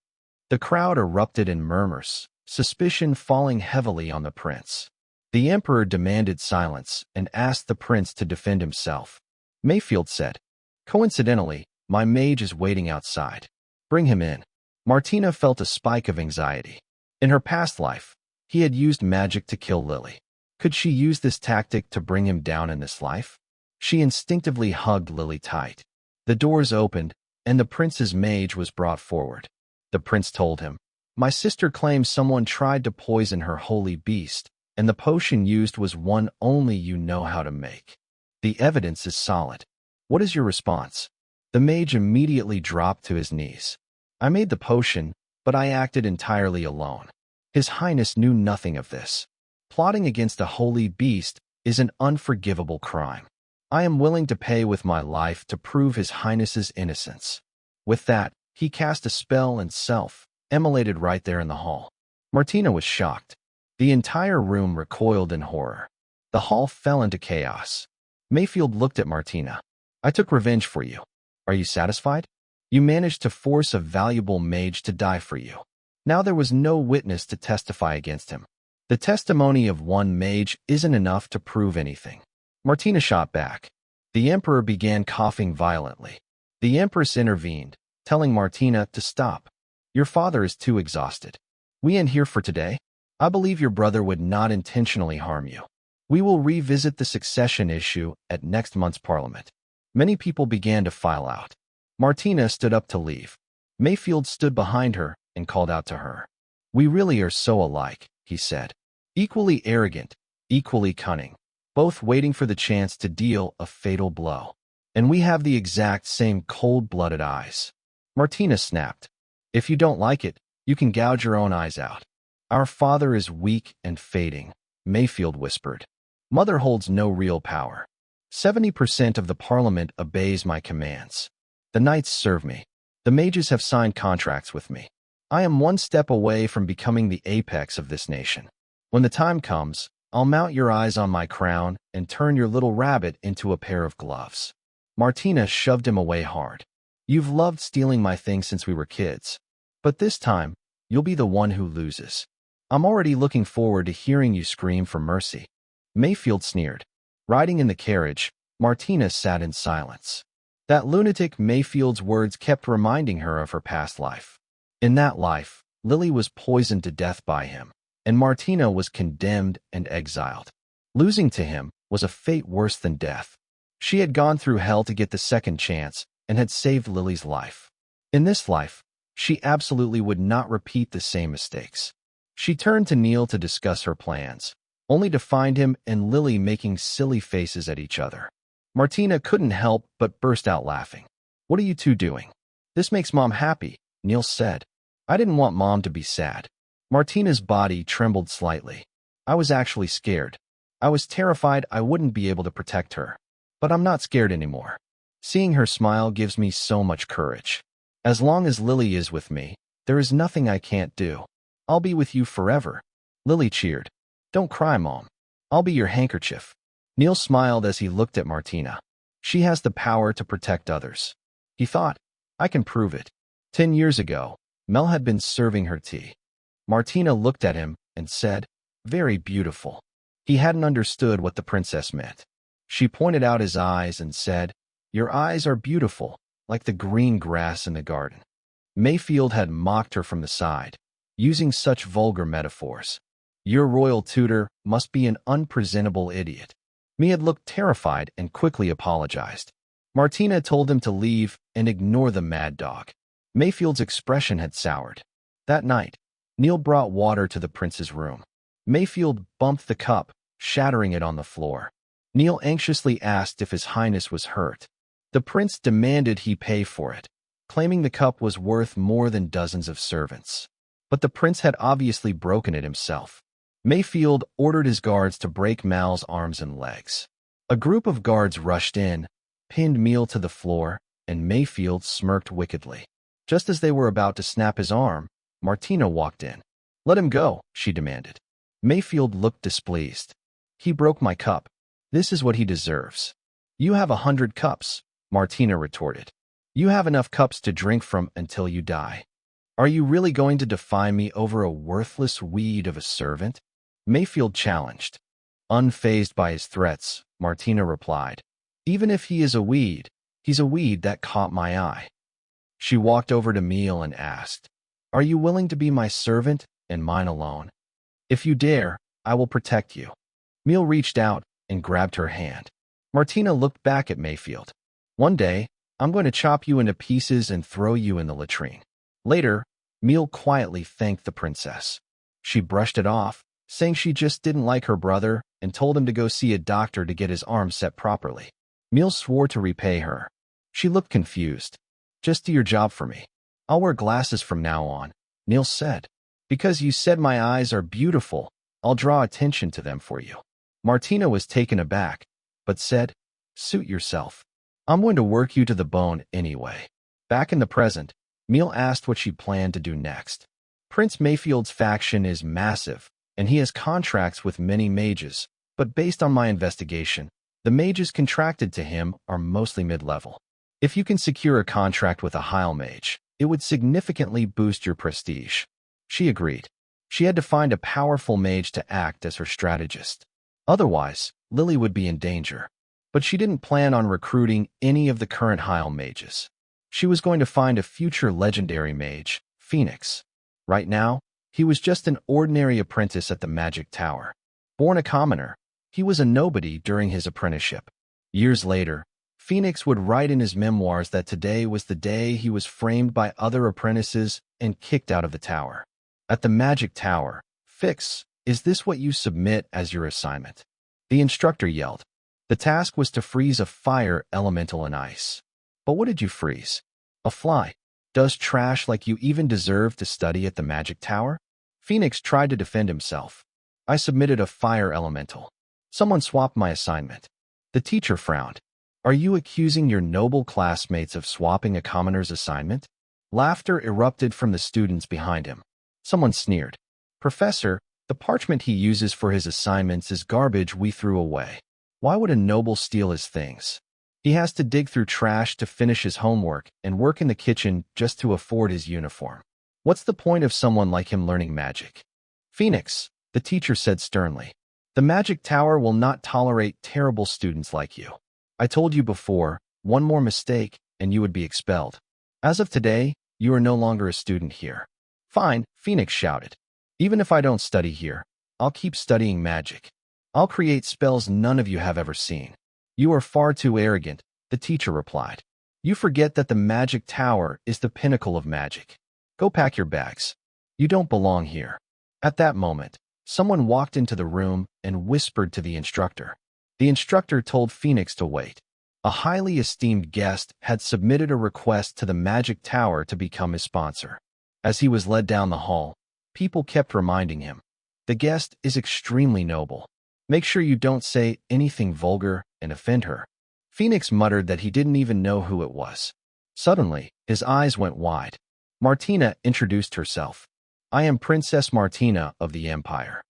The crowd erupted in murmurs, suspicion falling heavily on the prince. The emperor demanded silence and asked the prince to defend himself. Mayfield said, "Coincidentally, my mage is waiting outside. Bring him in." Martina felt a spike of anxiety. In her past life, he had used magic to kill Lily. Could she use this tactic to bring him down in this life? She instinctively hugged Lily tight. The doors opened, and the prince's mage was brought forward. The prince told him, "My sister claims someone tried to poison her holy beast, and the potion used was one only you know how to make. The evidence is solid. What is your response?" The mage immediately dropped to his knees. I made the potion, but I acted entirely alone. His Highness knew nothing of this. Plotting against a holy beast is an unforgivable crime. I am willing to pay with my life to prove His Highness's innocence." With that, he cast a spell and self-immolated right there in the hall. Martina was shocked. The entire room recoiled in horror. The hall fell into chaos. Mayfield looked at Martina. "I took revenge for you. Are you satisfied? You managed to force a valuable mage to die for you." Now there was no witness to testify against him. The testimony of one mage isn't enough to prove anything. Martina shot back. The Emperor began coughing violently. The Empress intervened, telling Martina to stop. "Your father is too exhausted. We end here for today. I believe your brother would not intentionally harm you. We will revisit the succession issue at next month's parliament." Many people began to file out. Martina stood up to leave. Mayfield stood behind her and called out to her. "We really are so alike," he said. "Equally arrogant, equally cunning, both waiting for the chance to deal a fatal blow. And we have the exact same cold-blooded eyes." Martina snapped. "If you don't like it, you can gouge your own eyes out." "Our father is weak and fading," Mayfield whispered. "Mother holds no real power. 70% of the parliament obeys my commands. The knights serve me. The mages have signed contracts with me. I am one step away from becoming the apex of this nation. When the time comes, I'll mount your eyes on my crown and turn your little rabbit into a pair of gloves." Martina shoved him away hard. "You've loved stealing my things since we were kids. But this time, you'll be the one who loses. I'm already looking forward to hearing you scream for mercy." Mayfield sneered. Riding in the carriage, Martina sat in silence. That lunatic Mayfield's words kept reminding her of her past life. In that life, Lily was poisoned to death by him, and Martina was condemned and exiled. Losing to him was a fate worse than death. She had gone through hell to get the second chance and had saved Lily's life. In this life, she absolutely would not repeat the same mistakes. She turned to Neil to discuss her plans, only to find him and Lily making silly faces at each other. Martina couldn't help but burst out laughing. "What are you two doing?" "This makes Mom happy," Neil said. "I didn't want Mom to be sad." Martina's body trembled slightly. "I was actually scared. I was terrified I wouldn't be able to protect her. But I'm not scared anymore. Seeing her smile gives me so much courage. As long as Lily is with me, there is nothing I can't do. I'll be with you forever." Lily cheered. "Don't cry, Mom. I'll be your handkerchief." Neil smiled as he looked at Martina. "She has the power to protect others." He thought, "I can prove it." 10 years ago, Mel had been serving her tea. Martina looked at him and said, "Very beautiful." He hadn't understood what the princess meant. She pointed out his eyes and said, "Your eyes are beautiful, like the green grass in the garden." Mayfield had mocked her from the side, using such vulgar metaphors. "Your royal tutor must be an unpresentable idiot." Mia had looked terrified and quickly apologized. Martina told him to leave and ignore the mad dog. Mayfield's expression had soured. That night, Neil brought water to the prince's room. Mayfield bumped the cup, shattering it on the floor. Neil anxiously asked if His Highness was hurt. The prince demanded he pay for it, claiming the cup was worth more than dozens of servants. But the prince had obviously broken it himself. Mayfield ordered his guards to break Mal's arms and legs. A group of guards rushed in, pinned Neil to the floor, and Mayfield smirked wickedly. Just as they were about to snap his arm, Martina walked in. "Let him go," she demanded. Mayfield looked displeased. "He broke my cup. This is what he deserves." "You have 100 cups," Martina retorted. "You have enough cups to drink from until you die. Are you really going to defy me over a worthless weed of a servant?" Mayfield challenged. Unfazed by his threats, Martina replied, "Even if he is a weed, he's a weed that caught my eye." She walked over to Neil and asked, "Are you willing to be my servant and mine alone? If you dare, I will protect you." Neil reached out and grabbed her hand. Martina looked back at Mayfield. "One day, I'm going to chop you into pieces and throw you in the latrine." Later, Neil quietly thanked the princess. She brushed it off, saying she just didn't like her brother and told him to go see a doctor to get his arm set properly. Neil swore to repay her. She looked confused. "Just do your job for me." I'll wear glasses from now on, Neil said. Because you said my eyes are beautiful, I'll draw attention to them for you. Martina was taken aback, but said, suit yourself. I'm going to work you to the bone anyway. Back in the present, Neil asked what she planned to do next. Prince Mayfield's faction is massive, and he has contracts with many mages, but based on my investigation, the mages contracted to him are mostly mid-level. If you can secure a contract with a high mage, it would significantly boost your prestige. She agreed. She had to find a powerful mage to act as her strategist. Otherwise, Lily would be in danger. But she didn't plan on recruiting any of the current high mages. She was going to find a future legendary mage, Phoenix. Right now, he was just an ordinary apprentice at the Magic Tower. Born a commoner, he was a nobody during his apprenticeship. Years later, Phoenix would write in his memoirs that today was the day he was framed by other apprentices and kicked out of the tower. At the Magic Tower, Fix, is this what you submit as your assignment? The instructor yelled. The task was to freeze a fire elemental in ice. But what did you freeze? A fly. Does trash like you even deserve to study at the Magic Tower? Phoenix tried to defend himself. I submitted a fire elemental. Someone swapped my assignment. The teacher frowned. Are you accusing your noble classmates of swapping a commoner's assignment? Laughter erupted from the students behind him. Someone sneered. Professor, the parchment he uses for his assignments is garbage we threw away. Why would a noble steal his things? He has to dig through trash to finish his homework and work in the kitchen just to afford his uniform. What's the point of someone like him learning magic? Phoenix, the teacher said sternly. The Magic Tower will not tolerate terrible students like you. I told you before, one more mistake and you would be expelled. As of today, you are no longer a student here. Fine, Phoenix shouted. Even if I don't study here, I'll keep studying magic. I'll create spells none of you have ever seen. You are far too arrogant, the teacher replied. You forget that the Magic Tower is the pinnacle of magic. Go pack your bags. You don't belong here. At that moment, someone walked into the room and whispered to the instructor. The instructor told Phoenix to wait. A highly esteemed guest had submitted a request to the Magic Tower to become his sponsor. As he was led down the hall, people kept reminding him, the guest is extremely noble. Make sure you don't say anything vulgar and offend her. Phoenix muttered that he didn't even know who it was. Suddenly, his eyes went wide. Martina introduced herself. I am Princess Martina of the Empire.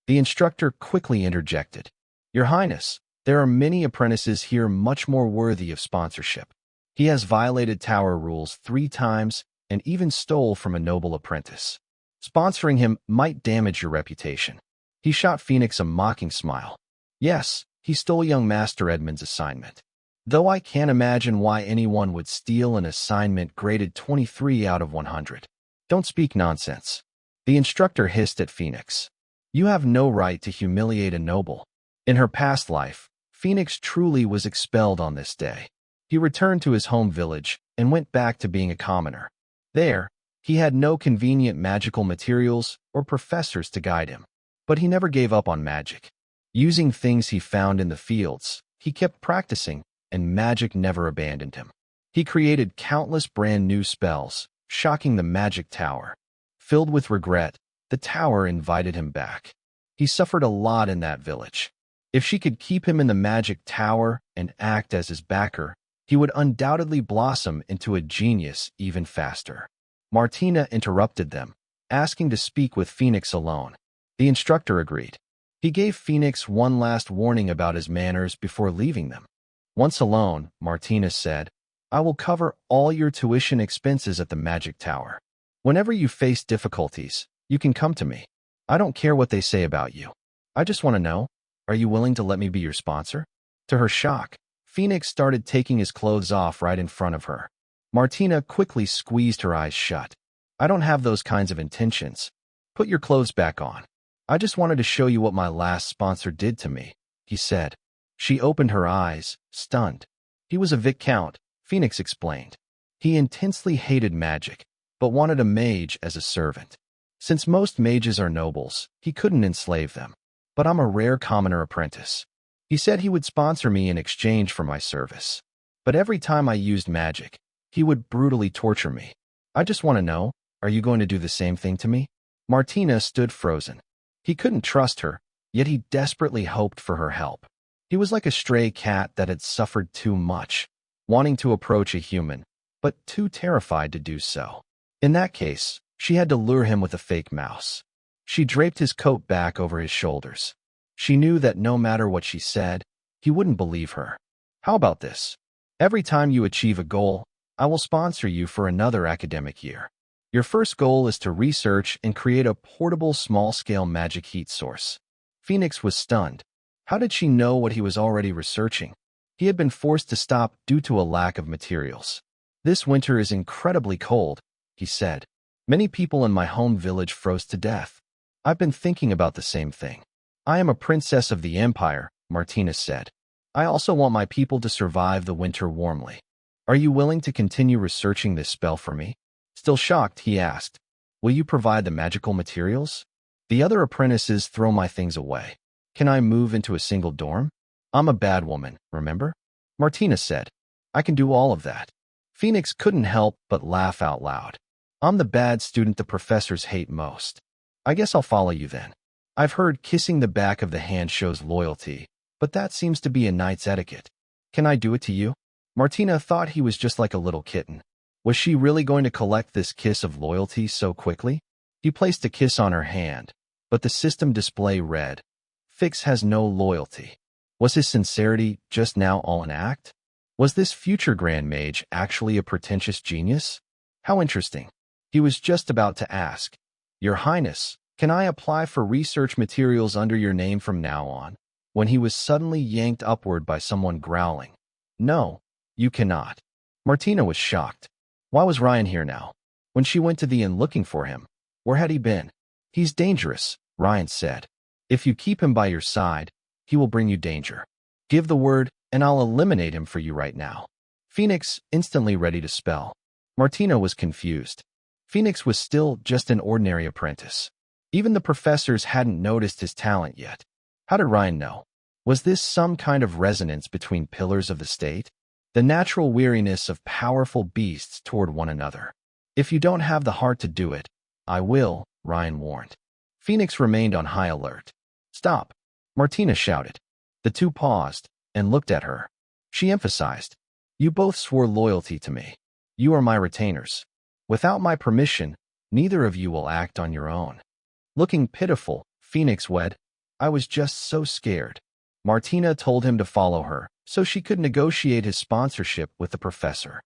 The instructor quickly interjected. Your Highness, there are many apprentices here much more worthy of sponsorship. He has violated tower rules 3 times and even stole from a noble apprentice. Sponsoring him might damage your reputation. He shot Phoenix a mocking smile. Yes, he stole young Master Edmund's assignment. Though I can't imagine why anyone would steal an assignment graded 23 out of 100. Don't speak nonsense. The instructor hissed at Phoenix. You have no right to humiliate a noble. In her past life, Phoenix truly was expelled on this day. He returned to his home village and went back to being a commoner. There, he had no convenient magical materials or professors to guide him. But he never gave up on magic. Using things he found in the fields, he kept practicing, and magic never abandoned him. He created countless brand new spells, shocking the Magic Tower. Filled with regret, the tower invited him back. He suffered a lot in that village. If she could keep him in the Magic Tower and act as his backer, he would undoubtedly blossom into a genius even faster. Martina interrupted them, asking to speak with Phoenix alone. The instructor agreed. He gave Phoenix one last warning about his manners before leaving them. Once alone, Martina said, I will cover all your tuition expenses at the Magic Tower. Whenever you face difficulties, you can come to me. I don't care what they say about you. I just want to know, are you willing to let me be your sponsor? To her shock, Phoenix started taking his clothes off right in front of her. Martina quickly squeezed her eyes shut. I don't have those kinds of intentions. Put your clothes back on. I just wanted to show you what my last sponsor did to me, he said. She opened her eyes, stunned. He was a Viscount, Phoenix explained. He intensely hated magic, but wanted a mage as a servant. Since most mages are nobles, he couldn't enslave them. But I'm a rare commoner apprentice. He said he would sponsor me in exchange for my service. But every time I used magic, he would brutally torture me. I just want to know, are you going to do the same thing to me? Martina stood frozen. He couldn't trust her, yet he desperately hoped for her help. He was like a stray cat that had suffered too much, wanting to approach a human, but too terrified to do so. In that case, she had to lure him with a fake mouse. She draped his coat back over his shoulders. She knew that no matter what she said, he wouldn't believe her. How about this? Every time you achieve a goal, I will sponsor you for another academic year. Your first goal is to research and create a portable small-scale magic heat source. Phoenix was stunned. How did she know what he was already researching? He had been forced to stop due to a lack of materials. This winter is incredibly cold, he said. Many people in my home village froze to death. I've been thinking about the same thing. I am a princess of the empire, Martina said. I also want my people to survive the winter warmly. Are you willing to continue researching this spell for me? Still shocked, he asked. Will you provide the magical materials? The other apprentices throw my things away. Can I move into a single dorm? I'm a bad woman, remember? Martina said. I can do all of that. Phoenix couldn't help but laugh out loud. I'm the bad student the professors hate most. I guess I'll follow you then. I've heard kissing the back of the hand shows loyalty, but that seems to be a knight's etiquette. Can I do it to you? Martina thought he was just like a little kitten. Was she really going to collect this kiss of loyalty so quickly? He placed a kiss on her hand, but the system display read, Fix has no loyalty. Was his sincerity just now all an act? Was this future Grand Mage actually a pretentious genius? How interesting. He was just about to ask, Your Highness, can I apply for research materials under your name from now on? When he was suddenly yanked upward by someone growling, No, you cannot. Martina was shocked. Why was Ryan here now? When she went to the inn looking for him, where had he been? He's dangerous, Ryan said. If you keep him by your side, he will bring you danger. Give the word, and I'll eliminate him for you right now. Phoenix, instantly ready to spell. Martina was confused. Phoenix was still just an ordinary apprentice. Even the professors hadn't noticed his talent yet. How did Ryan know? Was this some kind of resonance between pillars of the state? The natural weariness of powerful beasts toward one another. If you don't have the heart to do it, I will, Ryan warned. Phoenix remained on high alert. Stop, Martina shouted. The two paused and looked at her. She emphasized, You both swore loyalty to me. You are my retainers. Without my permission, neither of you will act on your own. Looking pitiful, Phoenix wed, I was just so scared. Martina told him to follow her, so she could negotiate his sponsorship with the professor.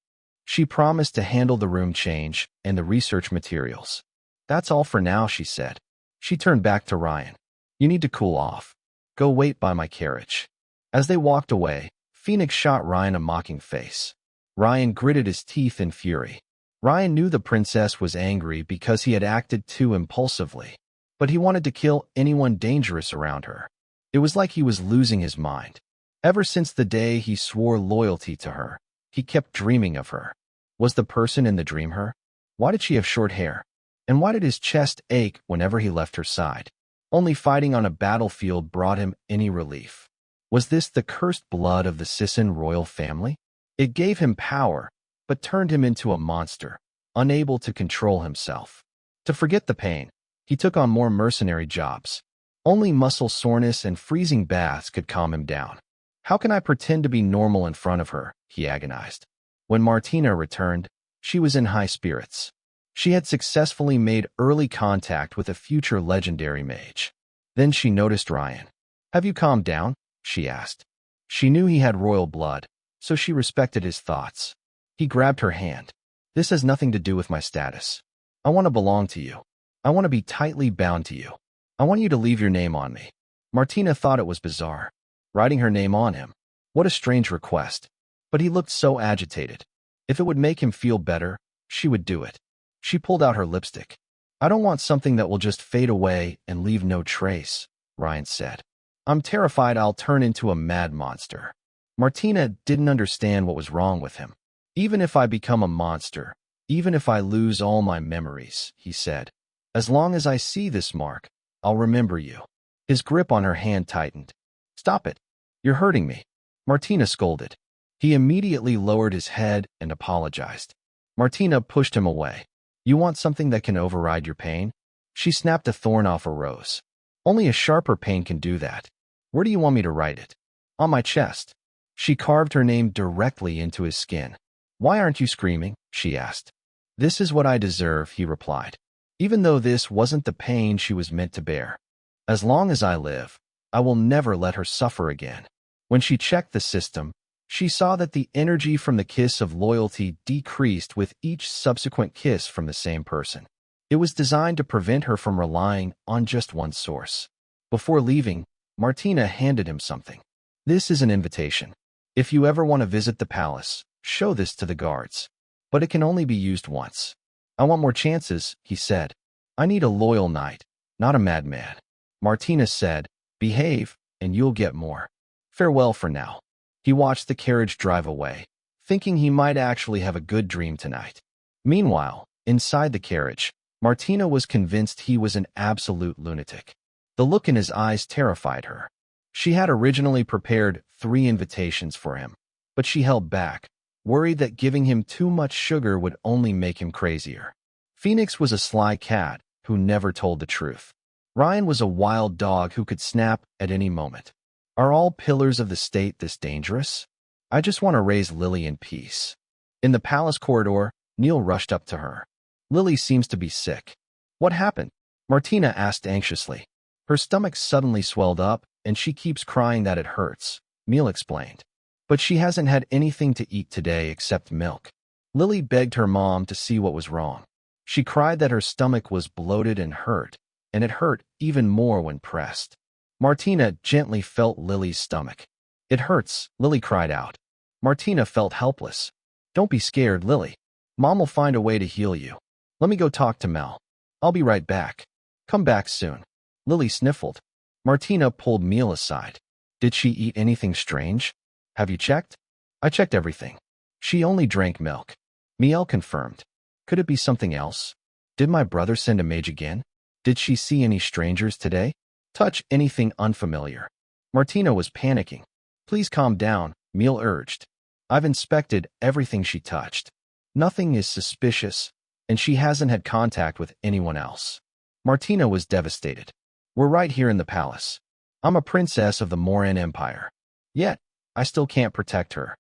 She promised to handle the room change and the research materials. That's all for now, she said. She turned back to Ryan. You need to cool off. Go wait by my carriage. As they walked away, Phoenix shot Ryan a mocking face. Ryan gritted his teeth in fury. Ryan knew the princess was angry because he had acted too impulsively, but he wanted to kill anyone dangerous around her. It was like he was losing his mind. Ever since the day he swore loyalty to her, he kept dreaming of her. Was the person in the dream her? Why did she have short hair? And why did his chest ache whenever he left her side? Only fighting on a battlefield brought him any relief. Was this the cursed blood of the Sisson royal family? It gave him power, but turned him into a monster, unable to control himself. To forget the pain, he took on more mercenary jobs. Only muscle soreness and freezing baths could calm him down. How can I pretend to be normal in front of her? He agonized. When Martina returned, she was in high spirits. She had successfully made early contact with a future legendary mage. Then she noticed Ryan. Have you calmed down? She asked. She knew he had royal blood, so she respected his thoughts. He grabbed her hand. This has nothing to do with my status. I want to belong to you. I want to be tightly bound to you. I want you to leave your name on me. Martina thought it was bizarre. Writing her name on him. What a strange request. But he looked so agitated. If it would make him feel better, she would do it. She pulled out her lipstick. I don't want something that will just fade away and leave no trace, Ryan said. I'm terrified I'll turn into a mad monster. Martina didn't understand what was wrong with him. Even if I become a monster, even if I lose all my memories, he said, as long as I see this mark, I'll remember you. His grip on her hand tightened. Stop it. You're hurting me. Martina scolded. He immediately lowered his head and apologized. Martina pushed him away. You want something that can override your pain? She snapped a thorn off a rose. Only a sharper pain can do that. Where do you want me to write it? On my chest. She carved her name directly into his skin. Why aren't you screaming? She asked. This is what I deserve, he replied. Even though this wasn't the pain she was meant to bear. As long as I live, I will never let her suffer again. When she checked the system, she saw that the energy from the kiss of loyalty decreased with each subsequent kiss from the same person. It was designed to prevent her from relying on just one source. Before leaving, Martina handed him something. This is an invitation. If you ever want to visit the palace, show this to the guards. But it can only be used once. I want more chances, he said. I need a loyal knight, not a madman. Martina said, behave, and you'll get more. Farewell for now. He watched the carriage drive away, thinking he might actually have a good dream tonight. Meanwhile, inside the carriage, Martina was convinced he was an absolute lunatic. The look in his eyes terrified her. She had originally prepared 3 invitations for him, but she held back, worried that giving him too much sugar would only make him crazier. Phoenix was a sly cat who never told the truth. Ryan was a wild dog who could snap at any moment. Are all pillars of the state this dangerous? I just want to raise Lily in peace. In the palace corridor, Neil rushed up to her. Lily seems to be sick. What happened? Martina asked anxiously. Her stomach suddenly swelled up, and she keeps crying that it hurts, Neil explained. But she hasn't had anything to eat today except milk. Lily begged her mom to see what was wrong. She cried that her stomach was bloated and it hurt even more when pressed. Martina gently felt Lily's stomach. It hurts, Lily cried out. Martina felt helpless. Don't be scared, Lily. Mom will find a way to heal you. Let me go talk to Mel. I'll be right back. Come back soon. Lily sniffled. Martina pulled Neil aside. Did she eat anything strange? Have you checked? I checked everything. She only drank milk. Miel confirmed. Could it be something else? Did my brother send a mage again? Did she see any strangers today? Touch anything unfamiliar. Martina was panicking. Please calm down, Miel urged. I've inspected everything she touched. Nothing is suspicious, and she hasn't had contact with anyone else. Martina was devastated. We're right here in the palace. I'm a princess of the Moran Empire. Yet, I still can't protect her.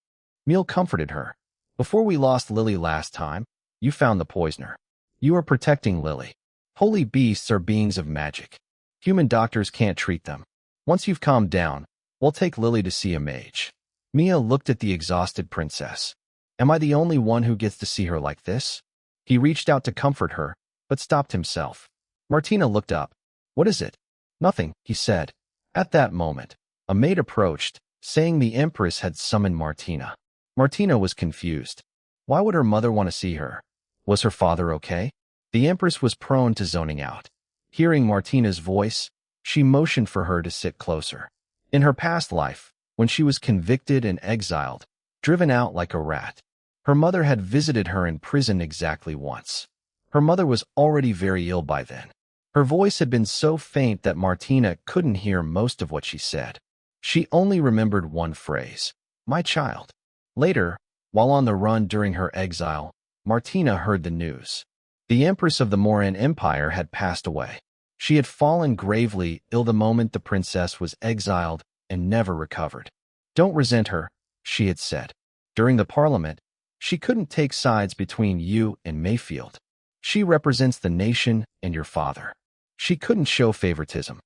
Miel comforted her. Before we lost Lily last time, you found the poisoner. You are protecting Lily. Holy beasts are beings of magic. Human doctors can't treat them. Once you've calmed down, we'll take Lily to see a mage. Mia looked at the exhausted princess. Am I the only one who gets to see her like this? He reached out to comfort her, but stopped himself. Martina looked up. What is it? Nothing, he said. At that moment, a maid approached, saying the Empress had summoned Martina. Martina was confused. Why would her mother want to see her? Was her father okay? The Empress was prone to zoning out. Hearing Martina's voice, she motioned for her to sit closer. In her past life, when she was convicted and exiled, driven out like a rat, her mother had visited her in prison exactly once. Her mother was already very ill by then. Her voice had been so faint that Martina couldn't hear most of what she said. She only remembered one phrase, my child. Later, while on the run during her exile, Martina heard the news. The Empress of the Moran Empire had passed away. She had fallen gravely ill the moment the princess was exiled and never recovered. Don't resent her, she had said. During the parliament, she couldn't take sides between you and Mayfield. She represents the nation and your father. She couldn't show favoritism.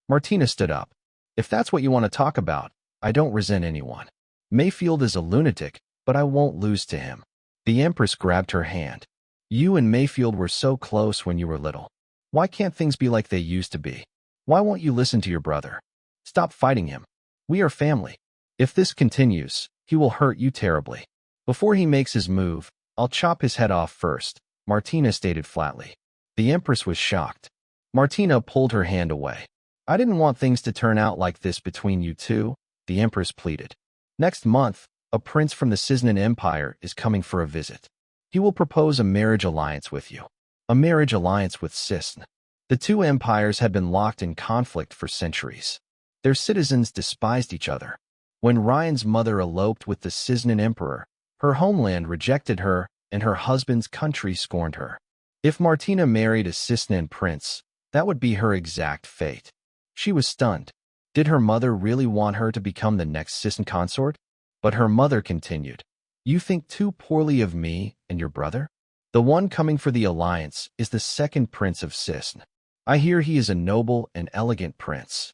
Martina stood up. If that's what you want to talk about, I don't resent anyone. Mayfield is a lunatic, but I won't lose to him. The Empress grabbed her hand. You and Mayfield were so close when you were little. Why can't things be like they used to be? Why won't you listen to your brother? Stop fighting him. We are family. If this continues, he will hurt you terribly. Before he makes his move, I'll chop his head off first, Martina stated flatly. The Empress was shocked. Martina pulled her hand away. I didn't want things to turn out like this between you two, the Empress pleaded. Next month, a prince from the Cisnan Empire is coming for a visit. He will propose a marriage alliance with you. A marriage alliance with Cisn. The two empires had been locked in conflict for centuries. Their citizens despised each other. When Ryan's mother eloped with the Cisnan Emperor, her homeland rejected her and her husband's country scorned her. If Martina married a Cisnan prince, that would be her exact fate. She was stunned. Did her mother really want her to become the next Cisn consort? But her mother continued, "You think too poorly of me and your brother? The one coming for the alliance is the second prince of Cisn. I hear he is a noble and elegant prince."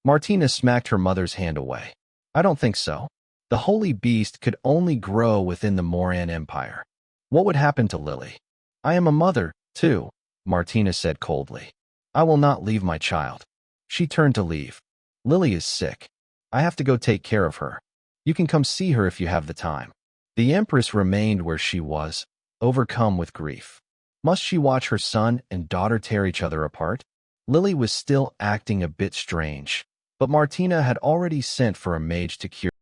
Martina smacked her mother's hand away. "I don't think so. The holy beast could only grow within the Moran Empire. What would happen to Lily? I am a mother, too," Martina said coldly. "I will not leave my child." She turned to leave. "Lily is sick. I have to go take care of her. You can come see her if you have the time." The Empress remained where she was, overcome with grief. Must she watch her son and daughter tear each other apart? Lily was still acting a bit strange, but Martina had already sent for a mage to cure